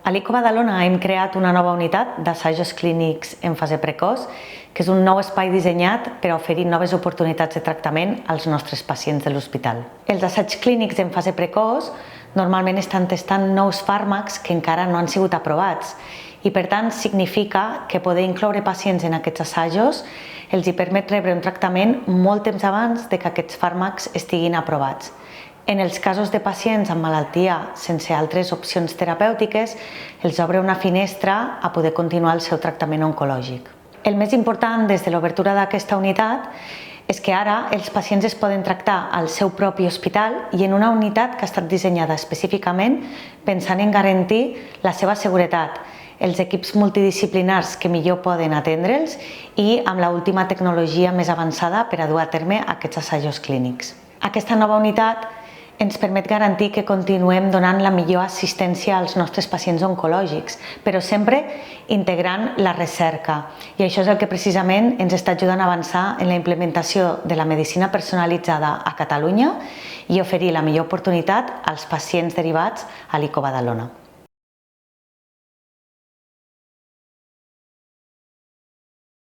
A l'ICO Badalona hem creat una nova unitat d'assajos clínics en fase precoç, que és un nou espai dissenyat per a oferir noves oportunitats de tractament als nostres pacients de l'hospital. Els assaigs clínics en fase precoç normalment estan testant nous fàrmacs que encara no han sigut aprovats i, per tant, significa que poder incloure pacients en aquests assajos els hi permet rebre un tractament molt temps abans de que aquests fàrmacs estiguin aprovats. En els casos de pacients amb malaltia sense altres opcions terapèutiques, els obre una finestra a poder continuar el seu tractament oncològic. El més important des de l'obertura d'aquesta unitat és que ara els pacients es poden tractar al seu propi hospital i en una unitat que ha estat dissenyada específicament pensant en garantir la seva seguretat, els equips multidisciplinars que millor poden atendre'ls i amb l'última tecnologia més avançada per a dur a terme aquests assajos clínics. Aquesta nova unitat ens permet garantir que continuem donant la millor assistència als nostres pacients oncològics, però sempre integrant la recerca. I això és el que precisament ens està ajudant a avançar en la implementació de la medicina personalitzada a Catalunya i oferir la millor oportunitat als pacients derivats a l'ICO Badalona.